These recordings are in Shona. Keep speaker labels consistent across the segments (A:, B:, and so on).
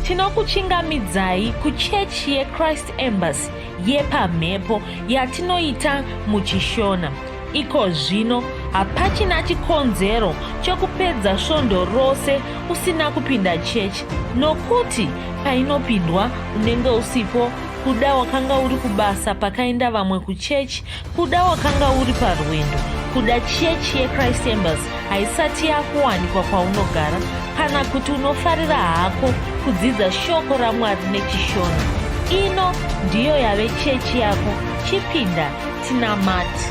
A: tinokuchingamidzai kuchechi yeChrist Embassy yepamhepo yatinoita muchishona. Iko zvino hapachina chikonzero chokupedza svondo rose usina kupinda chechi, nokuti painopindwa unenge usipo, kuda wakanga uri kubasa pakaenda vamwe kuchechi, kuda wakanga uri parwendo, kuda chechi yeChrist Embassy haisati yakuwanikwa kwaunogara, kana kuti unofarira hako kudzidza shoko raMwari nechishona. Ino ndiyo yave chechi yako. Chipinda tinamati.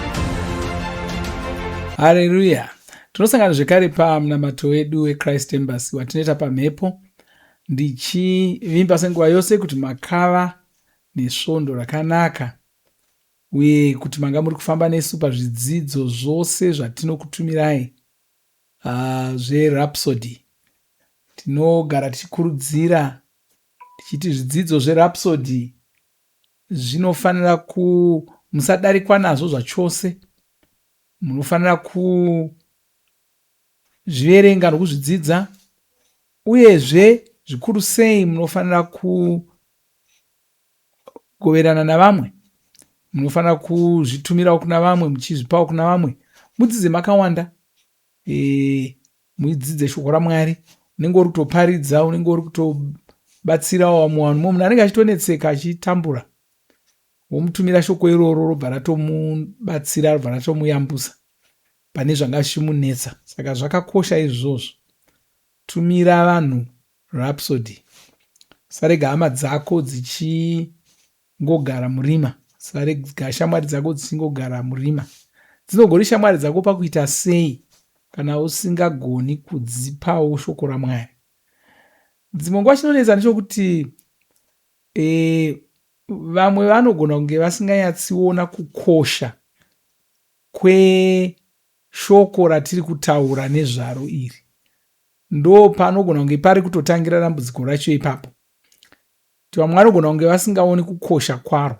B: Haleluya. Tinosangana zvekare pamunamato wedu weChrist Embassy watinoita pamhepo, ndichivimba senguva yose kuti makava nesvondo rakanaka uye kuti manga muri kufamba nesu pazvidzidzo zvose zvatinokutumirai zveRhapsody. Tinogara tichikurudzira tichiti zvidzidzo zveRhapsody zvinofanira musadarikwa nazvo zvachose. Munofanira kuzviverenga nokuzvidzidza, uyezve zvikuru sei munofanira kugoverana navamwe. Munofanira kuzvitumirawo kuna vamwe, muchizvipawo kuna vamwe. Mudzidze makawanda, mudzidze shoko raMwari. Unenge uri kutoparidza, unenge uri kutobatsirawo vamwe vanhu. Munhu anenge achitonetseka achitambura, womutumira shoko iroro robva ratomubatsira, robva ratomuyambusa pane zvanga zvichimunetsa. Saka zvakakosha izvozvo. Tumira vanhu Rhapsody. Sarega hama dzako dzichingogara murima. Sarega shamwari dzako dzichingogara murima. Dzinogona shamwari dzako pakuita sei kana usingagoni kudzipawo shoko raMwari. Dzimwe nguva chinonetsa ndechokuti vamwe vanogona kunge vasinganyatsiona kukosha kweshoko ratiri kutaura nezvaro iri. Ndo panogona kunge pari kutotangira dambudziko racho ipapo. Vamwe vanogona kunge vasingaoni kukosha kwaro.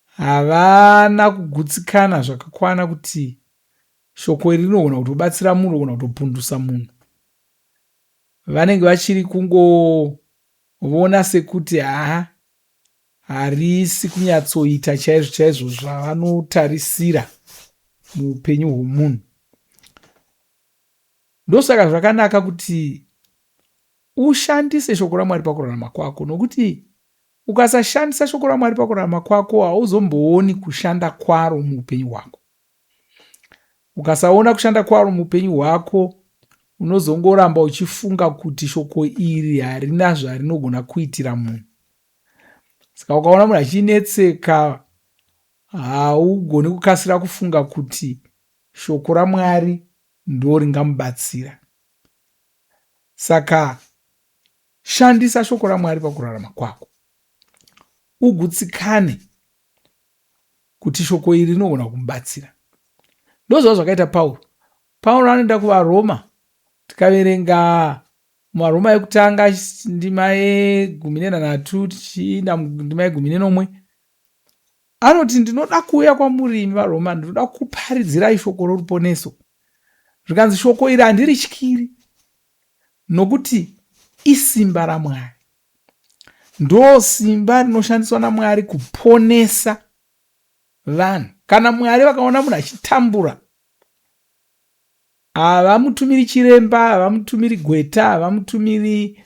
B: Havana kugutsikana zvakakwana kuti shoko iri rinogona kutobatsira munhu, rinogona kutopundusa munhu. Vanenge vachiri kungoona sekuti harisi kunyatsoita chaizvo chaizvo zvavanotarisira muupenyu hwomunhu. Ndosaka zvakanaka kuti ushandise shoko raMwari pakurarama kwako, nokuti ukasashandisa shoko raMwari pakurarama kwako hauzombooni kushanda kwaro muupenyu hwako. Ukasaona kushanda kwaro muupenyu hwako, unozongoramba uchifunga kuti shoko iri harina zvarinogona kuitira munhu. Saka ukaona munhu achinetseka, haugoni kukasira kufunga kuti shoko raMwari ndo ringamubatsira. Saka shandisa shoko raMwari pakurarama kwako. Ugutsikane kuti shoko iri rinogona kumubatsira. Ndozvo zvakaita Pauro. Pauro anoenda kuvaRoma. Tikaverenga muvaRoma yekutanga ndima ye13 tichiinda ndima ye11, anoti ndinoda kuuya kwamuri imi vaRoma, ndinoda kuparidzirai shoko roruponeso. Zvikanzi shoko iri handirityiri, nokuti isimba raMwari. Ndo simba rinoshandiswa naMwari kuponesa vanhu. Kana Mwari vakaona munhu achitambura, havamutumiri chiremba, havamutumiri gweta, havamutumiri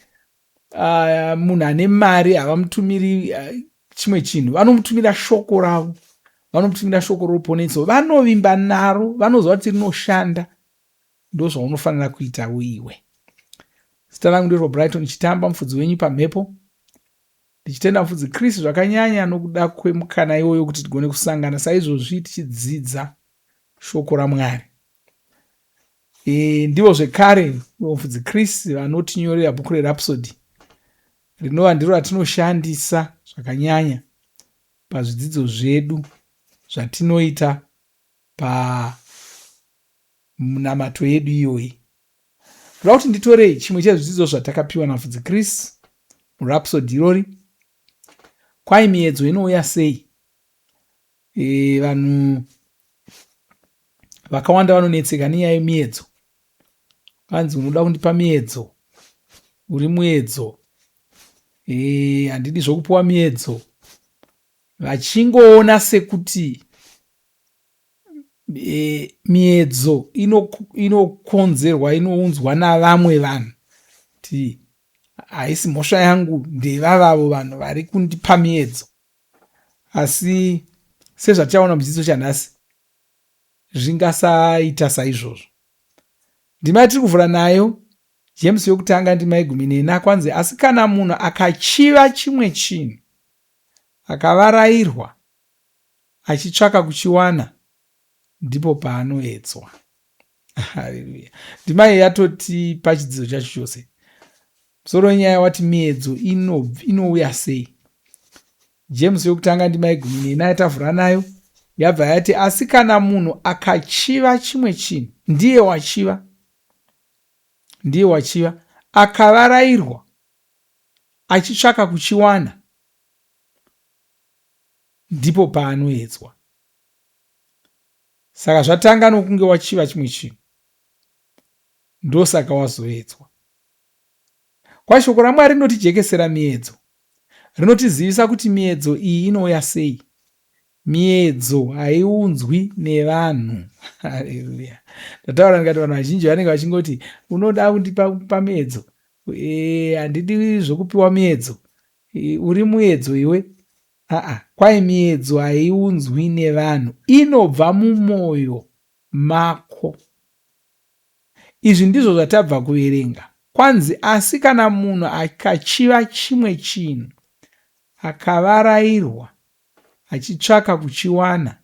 B: munhu ane mari, havamutumiri chimwe chinhu. Vanomutumira shoko ravo, vanomutumira shoko roruponeso. Vanovimba naro, vanoziva kuti rinoshanda. Ndo zvaunofanira kuita iwe. Zita rangu ndiro Brighton Chitamba, mufudzi wenyu pamhepo. Ndichitenda mufudzi Kristu zvakanyanya nokuda kwemukana iwoyo kuti tigone kusangana saizvozvi tichidzidza shoko raMwari. Ndivo zvekare mufudzi Kristu vanotinyorera bhuku reRhapsody, rinova ndiro ratinoshandisa zvakanyanya pazvidzidzo zvedu zvatinoita pamunamato yedu iyoyi. Kuda kuti nditorei chimwe chezvidzidzo zvatakapiwa namufudzi Kristu muRhapsody irori. Kwai miedzo inouya sei? Vanhu vakawanda vanonetseka nenyaya yemiedzo. Vanzi unoda kundipa miedzo, uri muedzo, handidi zvokupiwa miedzo, vachingoona sekuti miedzo inokonzerwa, inounzwa navamwe vanhu, kuti haisi mhosva yangu, ndevavavo vanhu vari kundipa miedzo. Asi sezvataona mudzidzo chanhasi, zvingasaita saizvozvo. Ndima yatiri kuvhura nayo James yokutanga ndima 14 kwanzi, asi kana munhu akachiva chimwe chinhu akavarayirwa achitsvaka kuchiwana, ndipo paanoedzwa. Haleluya. Ndima iyi yatoti pachidzidzo chacho chose. Musoro wenyaya wati miedzo inouya sei. James yokutanga ndima 14 yatavhura nayo yabva yati, asi kana munhu akachiva chimwe chinhu, ndiye wachiva, akavarayirwa achitsvaka kuchiwana, ndipo paanoedzwa. Saka zvatanga nokunge wachiva chimwe chinhu, ndosaka wazoedzwa. Kwashoko raMwari rinotijekesera miedzo, rinotizivisa kuti miedzo iyi inouya sei. Miedzo haiunzwi nevanhu. Haleluya. Ndataura ndikati vanhu vazhinji vanenge vachingoti, unoda kundipa miedzo? Handidi zvokupiwa miedzo. Uri muedzo iwe? Kwai miedzo haiunzwi nevanhu, inobva mumwoyo mako. Izvi ndizvo zvatabva kuverenga. Kwanzi, asi kana munhu akachiva chimwe chinhu akavarayirwa achitsvaka kuchiwana,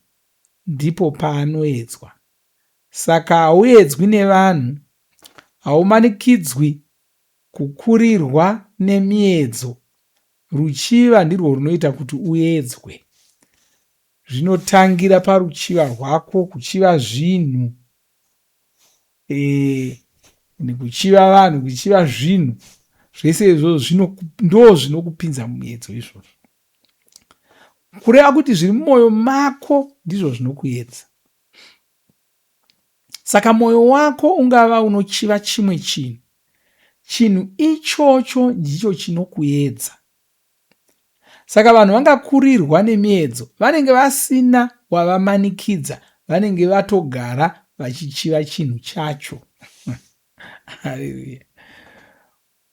B: ndipo paanoedzwa. Saka hauedzwi nevanhu, haumanikidzwi kukurirwa nemiedzo. Ruchiva ndirwo runoita kuti uedzwe. Zvinotangira paruchiva rwako, kuchiva zvinhu, kuchiva vanhu, kuchiva zvinhu. Zvese izvozvo ndo zvinokupinza mumiedzo izvozvo. Kureva kuti zviri mumwoyo mako ndizvo zvinokuedza. Saka mwoyo wako ungava unochiva chimwe chinhu, chinhu ichocho ndicho chinokuedza. Saka vanhu vangakurirwa nemiedzo, vanenge vasina wavamanikidza, vanenge vatogara vachichiva chinhu chacho. Haleluya.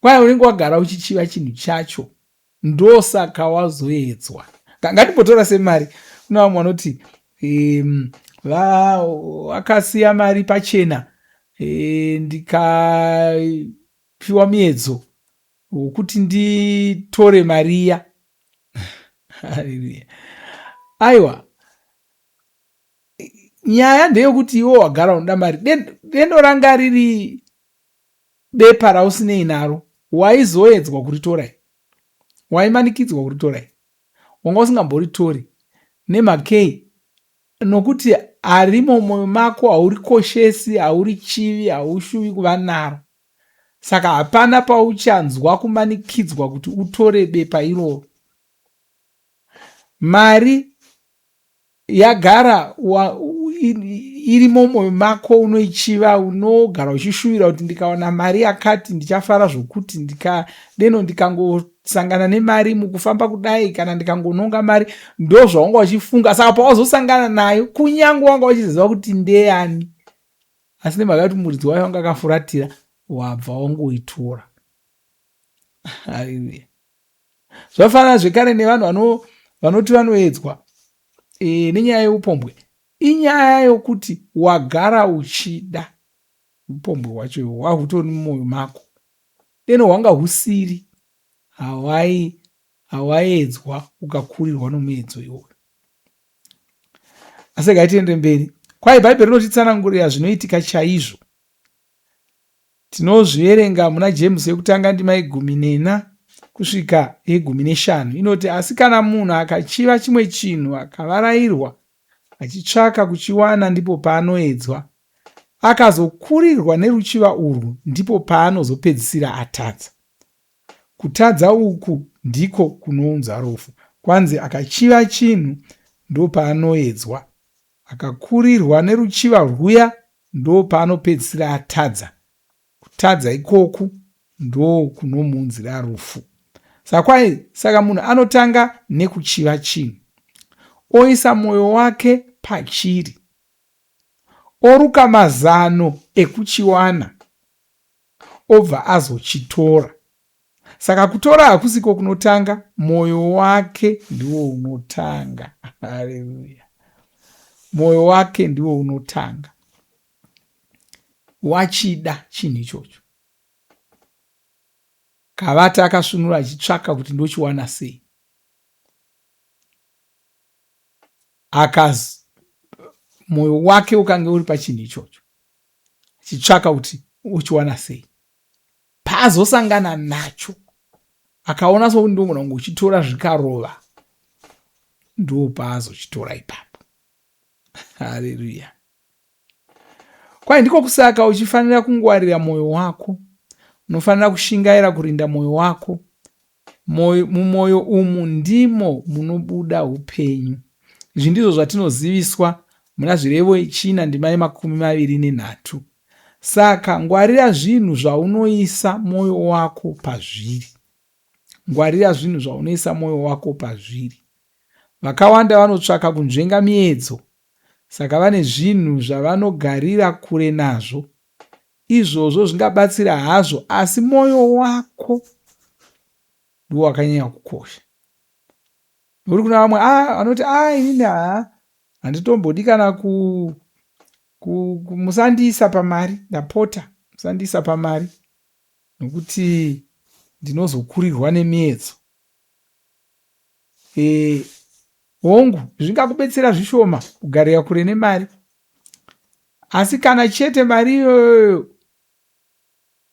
B: Kwai unenge wagara uchichiva chinhu chacho, ndosaka wazoedzwa. Ngatimbotora semari. Kuna vamwe vanoti vakasiya mari pachena, ndikapiwa miedzo wokuti nditore mari iya. Haleluya. Aiwa, nyaya ndeyokuti iwo wagara unoda mari. Dendo ranga riri bepa rausinei naro, waizoedzwa kuritorai, waimanikidzwa kuritorai, wanga usingamboritori nemhakei, nokuti harimo mwoyo mako, haurikoshesi, hauri chivi, haushuvi kuva naro. Saka hapana pauchanzwa kumanikidzwa kuti utore bepa iroro. Mari yagara irimo mwoyo mako, unoichiva, unogara uchishuvira kuti ndikawana mari yakati ndichafara zvokuti, ndikangosangana nemari mukufamba kudai, kana ndikangononga mari, ndo zvawanga uchifunga. Saka pawazosangana nayo, kunyange wanga uchiziva kuti ndeyani, asi nemhaka kuti muridzi wayo wanga akafuratira, wabva wangoitora. Haleluya. Zvafanana zvekare nevanhu vanoti vanoedzwa nenyaya yeupombwe. Inyaya yokuti wagara uchida upombwe hwacho ihwo, hwahutori mumwoyo mako. Deno hwanga husiri, hawaedzwa ukakurirwa nomuedzo iwoyo. Asi ngaitiende mberi. Kwai Bhaibheri rinotitsanangurira zvinoitika chaizvo. Tinozviverenga muna James yokutanga ndima 14 kusvika 15. Inoti, asi kana munhu akachiva chimwe chinhu akavarayirwa achitsvaka kuchiwana, ndipo paanoedzwa. Akazokurirwa neruchiva urwu, ndipo paanozopedzisira atadza. Kutadza uku ndiko kunounza rufu. Kwanzi akachiva chinhu, ndo paanoedzwa. Akakurirwa neruchiva rwuya, ndo paanopedzisira atadza. Kutadza ikoku ndo kunomunzira rufu. Saka munhu anotanga nekuchiva chinhu, oisa mwoyo wake pachiri, oruka mazano ekuchiwana, obva azochitora. Saka kutora hakusiko kunotanga, mwoyo wake ndiwo unotanga. Haleluya! Mwoyo wake ndiwo unotanga. Wachida chinhu ichocho, kavata akasunura achitsvaka kuti ndochiwana sei. Akazi mwoyo wake ukange uri pachinhu ichocho, achitsvaka kuti uchiwana sei. Paazosangana nacho, akaona sokuti ndomuna kunge uchitora zvikarova, ndo paazochitora ipapo. Haleluya! Kwai ndiko kusaka uchifanira kungwarira mwoyo wako, unofanira kushingaira kurinda mwoyo wako. Mumwoyo umu ndimo munobuda upenyu. Izvi ndizvo zvatinoziviswa muna zvirevo 4:23. Saka ngwarira zvinhu zvaunoisa mwoyo wako pazviri. Ngwarira zvinhu zvaunoisa mwoyo wako pazviri. Vakawanda vanotsvaka kunzvenga miedzo, saka vane zvinhu zvavanogarira kure nazvo. Izvozvo zvingabatsira hazvo, asi mwoyo wako ndiwo wakanyanya kukosha. Uri kuna vamwe vanoti inini handitombodi kana musandiisa pamari, ndapota musandiisa pamari nokuti ndinozokurirwa nemiedzo. Hongu, zvingakubetsera zvishoma kugarira kure nemari, asi kana chete mari iyoyo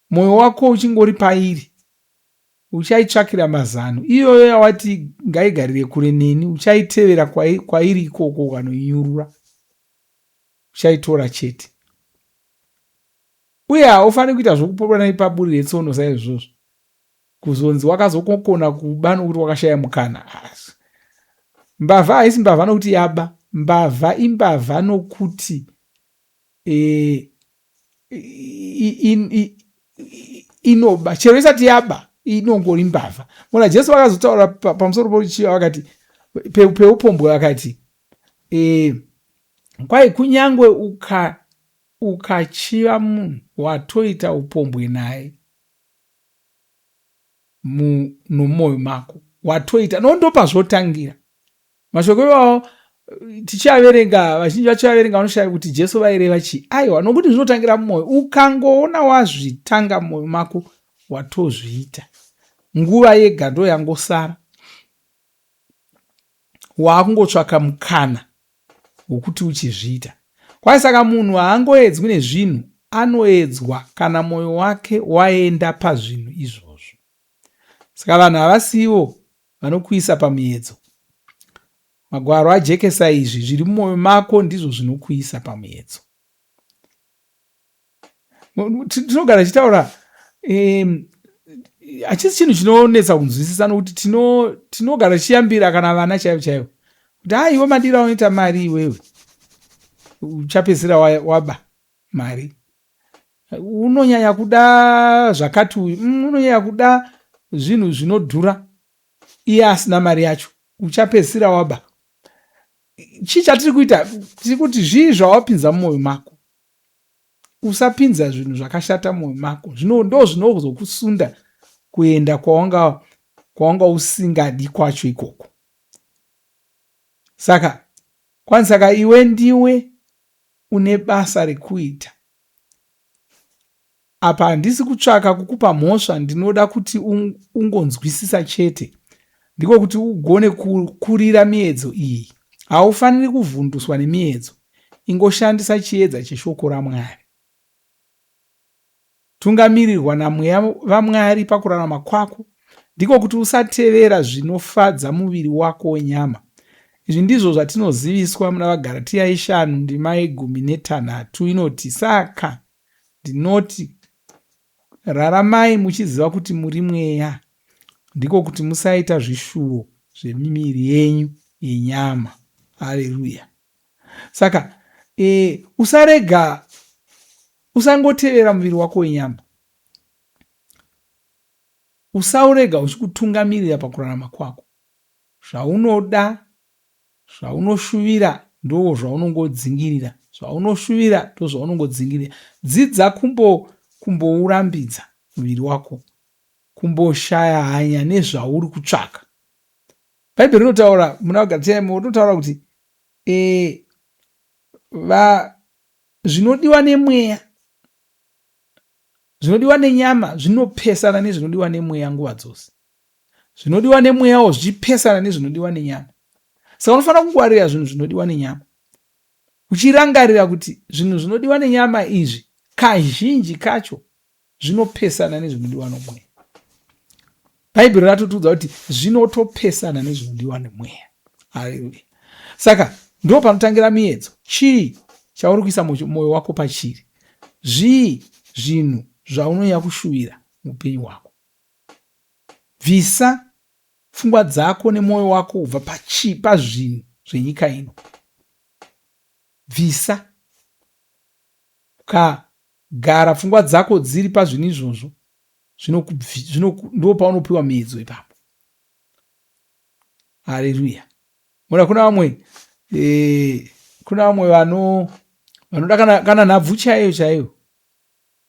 B: mwoyo wako uchingori pairi, uchaitsvakira mazano. Iyoyo yawati ngaigarire kure neni, uchaitevera kwairi ikoko ukanoinyurura, uchaitora chete. Uye haufaniri kuita zvokupopana ipaburire tsono saizvozvo, kuzonzi wakazokona kuba nokuti wakashaya mukana. Mbavha haisi mbavha nokuti yaba, mbavha imbavha nokuti inoba, chero isati yaba inongori mbavha. Mona Jesu vakazotaura pamusoro pochiva, vakati peupombwe, vakati kwai kunyangwe ukachiva munhu watoita upombwe naye nomwoyo mako, watoita nondopa zvotangira. Mashoko iwawo tichiaverenga, vazhinji vachiaverenga vanoshaya kuti Jesu vaireva chii. Aiwa, nokuti zvinotangira mumwoyo. Ukangoona wazvitanga mumwoyo mako, watozviita. Nguva yega ndo yangosara, waakungotsvaka mukana wokuti uchizviita. Kwai saka munhu haangoedzwi nezvinhu, anoedzwa kana mwoyo wake waenda pazvinhu izvozvo. Saka vanhu havasiwo vanokuisa pamiedzo. Magwaro ajekesa izvi, zviri mumwoyo mako ndizvo zvinokuisa pamiedzo. Tinogara tichitaura, hachisi chinhu chinonetsa kunzwisisa, nokuti tinogara tichiyambira kana vana chaivo chaivo kuti iwe madira unoita mari iwewe, uchapedzisira waba mari. Unonyanya kuda zvakati, unonyanya kuda zvinhu zvinodhura, iye asina mari yacho, uchapedzisira waba. Chii chatiri kuita? Tiri kuti zvii zvawapinza mumwoyo mako. Usapinza zvinhu zvakashata mumwoyo mako. Ndo zvinozokusunda kuenda kwawanga usingadi kwacho ikoko. Saka iwe ndiwe une basa rekuita. Apa handisi kutsvaka kukupa mhosva, ndinoda kuti ungonzwisisa chete. Ndiko kuti ugone kurira miedzo iyi. Haufaniri kuvhunduswa nemiedzo. Ingoshandisa chiedza cheshoko raMwari. Tungamirirwa namweya vaMwari pakurarama kwako, ndiko kuti usatevera zvinofadza muviri wako wenyama. Izvi ndizvo zvatinoziviswa muna vaGaratia 5:13. Inoti, saka ndinoti, raramai muchiziva kuti muri mweya, ndiko kuti musaita zvishuvo zvemiviri yenyu yenyama. Haleluya! Saka usangotevera muviri wako wenyama. usaurega uchikutungamirira pakurarama kwako. Zvaunoda, zvaunoshuvira ndo zvaunongodzingirira. Zvaunoshuvira ndo zvaunongodzingirira. Dzidza kumbourambidza muviri wako, kumboshaya hanya nezvauri kutsvaka. Bhaibheri rinotaura muna Galatia rinotaura kuti zvinodiwa nemweya, zvinodiwa nenyama zvinopesana nezvinodiwa nemweya nguva dzose. Zvinodiwa nemweyawo zvichipesana nezvinodiwa nenyama. Saka unofanira kungwarira zvinhu zvinodiwa nenyama, uchirangarira kuti zvinhu zvinodiwa nenyama izvi kazhinji kacho zvinopesana nezvinodiwa nemweya. Bhaibheri ratotudza kuti zvinotopesana nezvinodiwa nemweya. Haleluya. Saka ndo panotangira miedzo. Chii chauri kuisa moyo wako pachiri? Zvii zvinhu zvaunonyanya kushuvira muupenyu hwako? Bvisa pfungwa dzako nemwoyo wako kubva pazvinhu zvenyika ino. Bvisa. Ukagara pfungwa dzako dziri pazvinhu izvozvo, ndo paunopiwa miedzo ipapo. Haleluya. Muna kuna vamwe vanoda kana nhabvu chaiyo,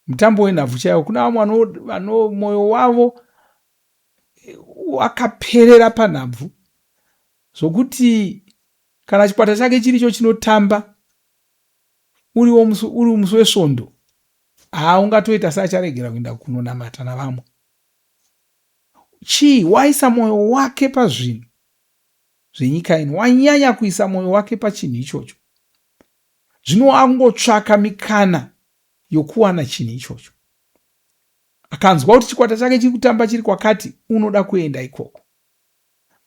B: mutambo wenhabvu chaiyo. Kuna vamwe vano mwoyo wavo wakaperera panhabvu zvokuti kana chikwata chake chiricho chinotamba uri musi wesvondo, ungatoita seacharegera kuenda kunonamata navamwe. Chii? Waisa mwoyo wake pazvinhu zvenyika ino, wanyanya kuisa mwoyo wake pachinhu ichocho. Zvino angotsvaka mikana yokuwana chinhu ichocho. Akanzwa kuti chikwata chake chiri kutamba chiri kwakati, unoda kuenda ikoko.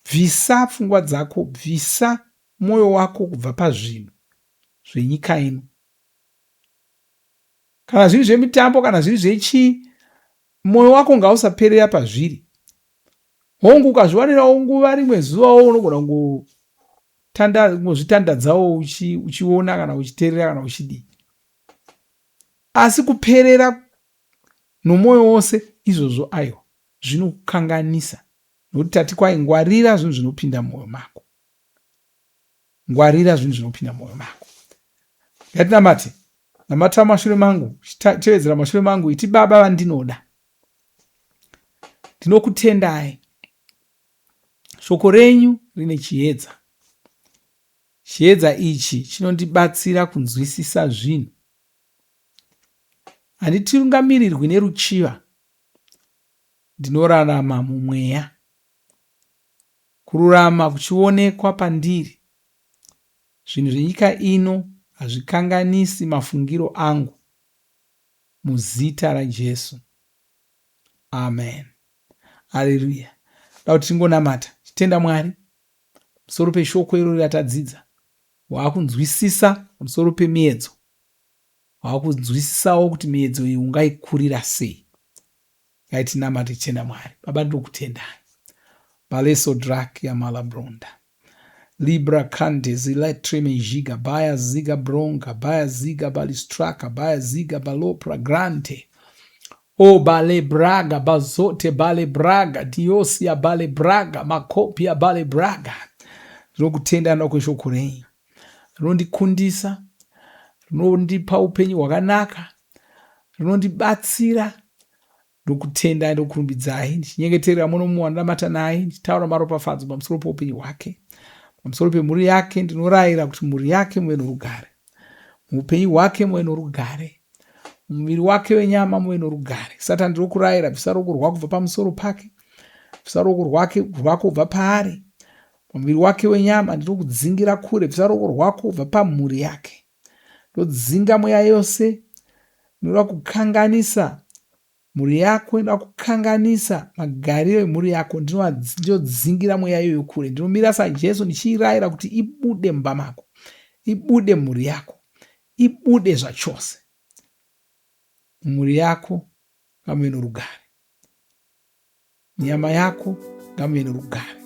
B: Bvisa pfungwa dzako, bvisa mwoyo wako kubva pazvinhu zvenyika ino. Kana zviri zvemitambo, kana zviri zvechii, mwoyo wako ngausaperera pazviri. Hongu ukazviwanirawo nguva rimwe zuvawo unogona kungozvitandadzawo uchiona kana uchiteerera kana uchidii. Asi kuperera nomwoyo wose izvozvo aiwa zvinokukanganisa. Nokuti tati kwai ngwarira zvinhu zvinopinda mumwoyo mako. Ngwarira zvinhu zvinopinda mumwoyo mako. Ngatinamate. Namata mashure mangu, tevedzera mashure mangu, iti Baba vandinoda, ndinokutendai. Shoko renyu rine chiedza. Chiedza ichi chinondibatsira kunzwisisa zvinhu. Handitungamirirwi neruchiva, ndinorarama mumweya. Kururama kuchionekwa pandiri. Zvinhu zvenyika ino hazvikanganisi mafungiro angu. Muzita raJesu. Amen. Haleluya. Dauti tingonamata. Titenda Mwari musoro peshoko iro ratadzidza. Waakunzwisisa musoro pemiedzo. Waakunzwisisawo kuti miedzo iyi ungaikurira sei. Ngaitinamate titenda Mwari. Baba ndinokutendai. Baleso drak ya malabronda. Libra kante ziletre mejiga baya ziga bronca baya ziga balistraka baya ziga balopra grante. O bale braga bazote bale braga diosia bale braga makopia bale braga. Rinokutenda nokweshoko renyu. Rinondikundisa, rinondipa upenyu hwakanaka, rinondibatsira. Ndokutenda ndokurumbidzai, ndichinyengeterera muno muwandamata naye, ndichitaura maropafadzo pamusoro poupenyu hwake. Pamusoro pemhuri yake ndinorayira kuti mhuri yake muve norugare. Muupenyu hwake muve norugare. Muviri wake wenyama muve norugare. Satani ndinokurayira, bvisa ruoko rwako kubva pamusoro pake. Bvisa ruoko rwako kubva paari. Muviri wake wenyama ndinokudzingira kure. Bvisa ruoko rwako kubva pamhuri yake. Ndodzinga mweya yose inoda kukanganisa mhuri yako, inoda kukanganisa magariro emhuri yako. Ndinodzingira mweya iyoyo kure. Ndinomira saJesu ndichirayira kuti ibude mumba mako, ibude mhuri yako, ibude zvachose. Mhuri yako ngamuve norugare, nyama yako ngamuve norugare.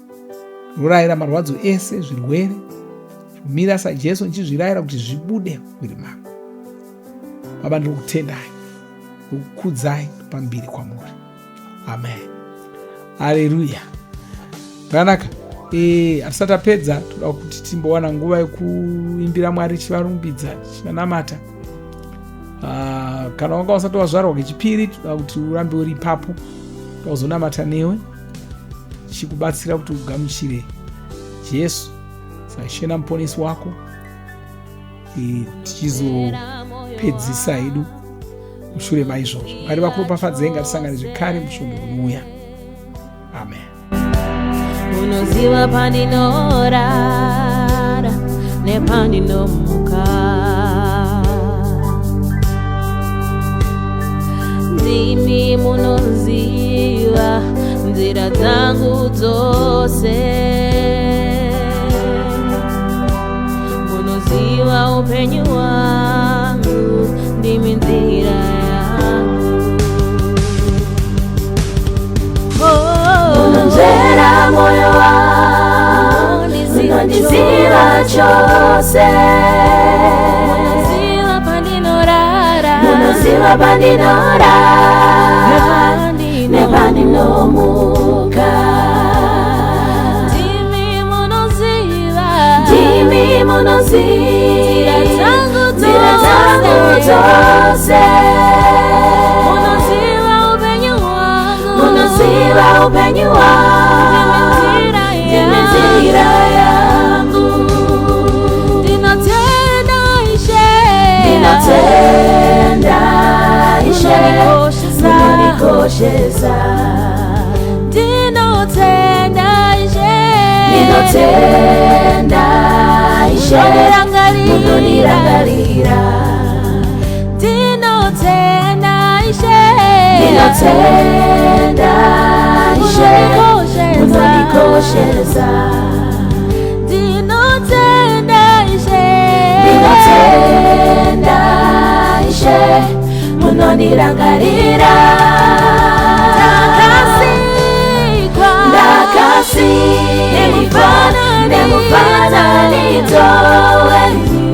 B: Ndorayira marwadzo ese, zvirwere, mira saJesu ndichizvirayira kuti zvibude mumwiri mako. Baba ndinokutendai, ndikukudzai pamberi kwamuri. Amen. Haleluya. Zvakanaka. Asati apedza toda kuti timbowana nguva yekuimbira Mwari chivarumbidza chivanamata. Kana wanga usati wazvarwa kechipiri toda kuti urambe uri ipapo tozonamata newe chikubatsira kuti ugamuchire Jesu saishe namuponesi wako. Tichizopedzisa hedu mushure maizvozvo. Mwari vakuropafadzei. Ngatisangane zvekare musvondo unouya. Amen.
C: Unoziva pandinorara nepandinomuka, ndimi munoziva nzira dzangu dzose, munoziva upenyu hwangu, ndimi nzira yangu. Unonzvera moyo wangu, unondiziva chose, unoziva pandinorara nepandinomuka, ndimi munoziva nzira dzangu dzose, munoziva upenyu hwangu, ndimi nzira yangu. Ndinotenda Ishe unondikoshesa, ndinotenda Ishe unondirangarira, ndinotenda Ishe unondikoshesa, ndinotenda Ishe unondirangarira. Ndakasikwa nemufananidzo wenyu,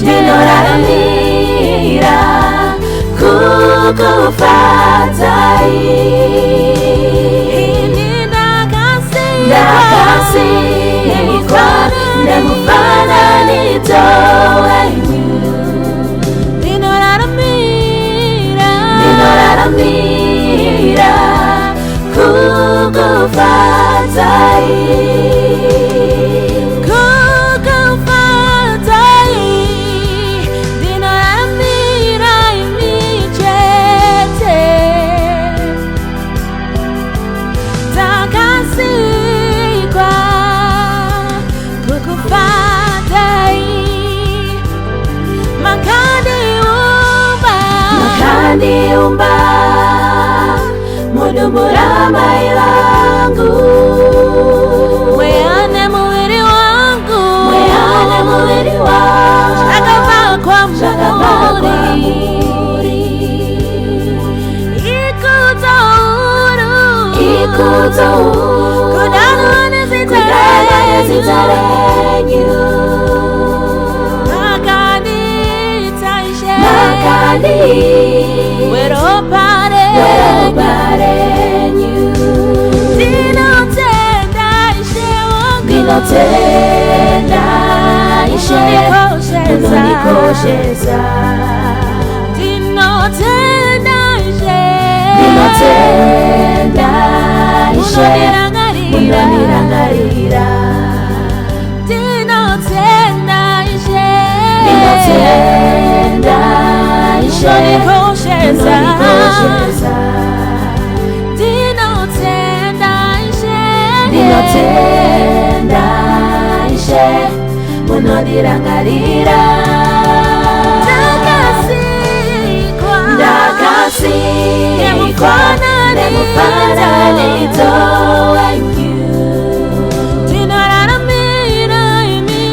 C: ndinoraramira kukufadzai. Ndakasikwa nemufananidzo wenyu, ndinoraramira kukufadzai. Ndinoraramira imi chete, ndakasikwa kukufadzai. Makandiumba mudumbu ramai vangu, mweane muviri wangu, zvakapakwa muri. Ikudzo kudanwa nezita renyu, weropa renyu, ndinotenda Ishe unondikoshesa, ndinotenda Ishe unondirangarira, ndinotenda Ishe unondikoshesa, ndinotenda Ishe unondirangarira. Ndakasikwa nemufananidzo wenyu,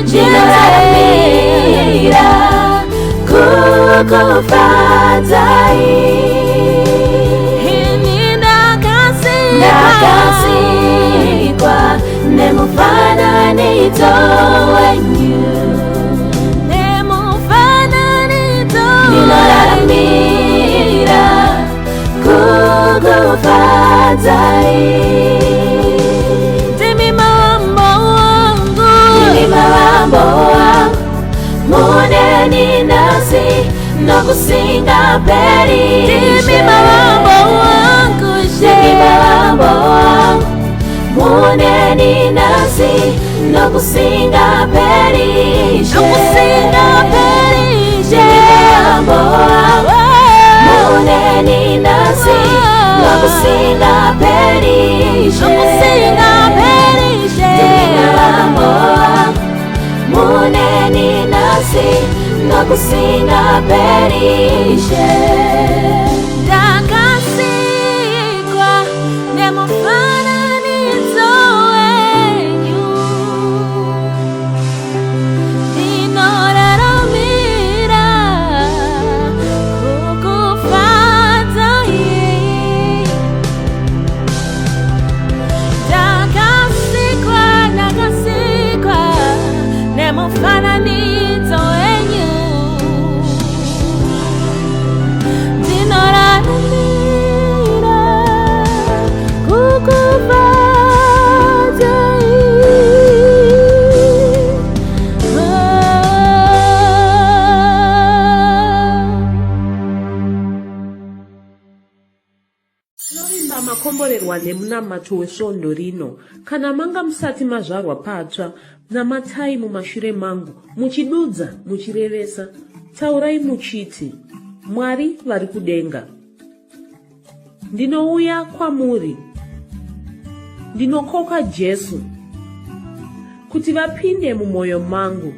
C: ndinoraramira kukufadzai. Ndakasikwa nemufananidzo wenyu, ndinoraramira nokusinga peri ndimi malambo wangu ndimi malambo wangu muneni nasi nokusinga peri nokusinga peri ndimi malambo wangu muneni nasi nokusinga peri nokusinga peri ndimi malambo wangu muneni nasi nokusinga perishe ndakasikwa nemufananidzo wenyu ndinoraramira kukufadzai ndakasikwa nemufananidzo wenyu ndinoraramira kukufadzai
A: tinovimba makomborerwa nemunamato wesvondo rino. Kana manga musati mazvarwa patsva, namatai mumashure mangu, muchidudza, muchirevesa, taurai muchiti, Mwari vari kudenga, ndinouya kwamuri, ndinokoka Jesu kuti vapinde mumwoyo mangu.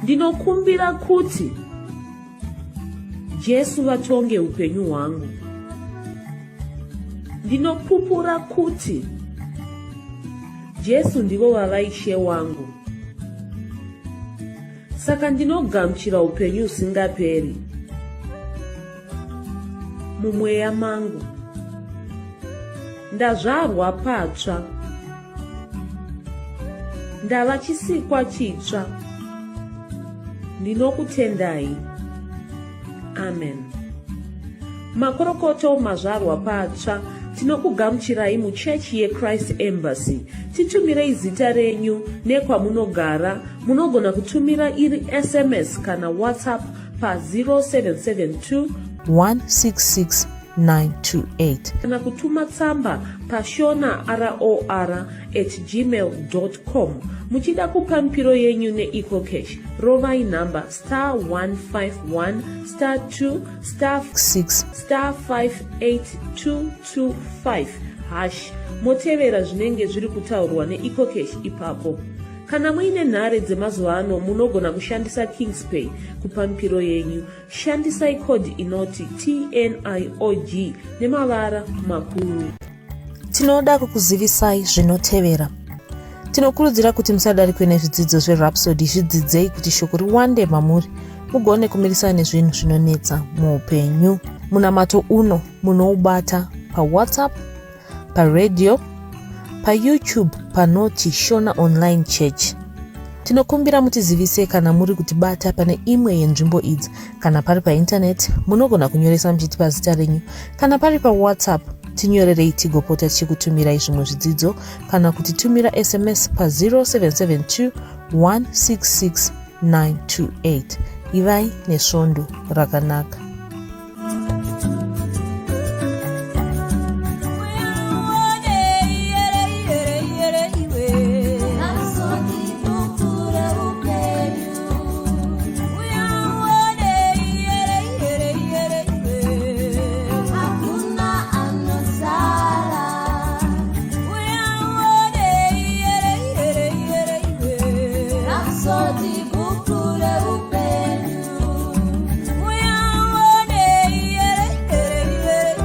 A: Ndinokumbira kuti Jesu vatonge upenyu hwangu. Ndinopupura kuti Jesu ndivo vava Ishe wangu. Saka ndinogamuchira upenyu usingaperi mumweya mangu. Ndazvarwa patsva, ndava chisikwa chitsva. Ndinokutendai. Amen. Makorokoto mazvarwa patsva, tinokugamuchirai muchechi yeChrist Embassy. Titumirei zita renyu nekwamunogara. Munogona kutumira iri SMS kana WhatsApp pa 0772
D: 166 928
A: kana kutuma tsamba pa shonaror@gmail.com. Muchida kupa mpiro yenyu neEcocash, rovai namba *151*2*6 *58225# motevera zvinenge zviri kutaurwa neEcocash ipapo. Kana muine nhare dzemazuva ano, munogona kushandisa KingsPay kupa mpiro yenyu. Shandisai kodi inoti TNIOG nemavara makuru.
D: Tinoda kukuzivisai zvinotevera. Tinokurudzira kuti musadarikwe nezvidzidzo zveRhapsody. Zvidzidzei kuti shoko riwande mamuri, mugone kumirisana nezvinhu zvinonetsa muupenyu. Munamato uno munoubata pa WhatsApp, pa radio, pa YouTube panoti Shona Online Church. Tinokumbira mutizivise kana muri kutibata pane imwe yenzvimbo idzi. Kana pari pa internet, munogona kunyoresa muchitipa zita renyu. Kana pari pa WhatsApp, tinyorerei tigopota tichikutumirai zvimwe zvidzidzo, kana kutitumira SMS pa 0772 166 928. Ivai nesvondo rakanaka.
C: So deep.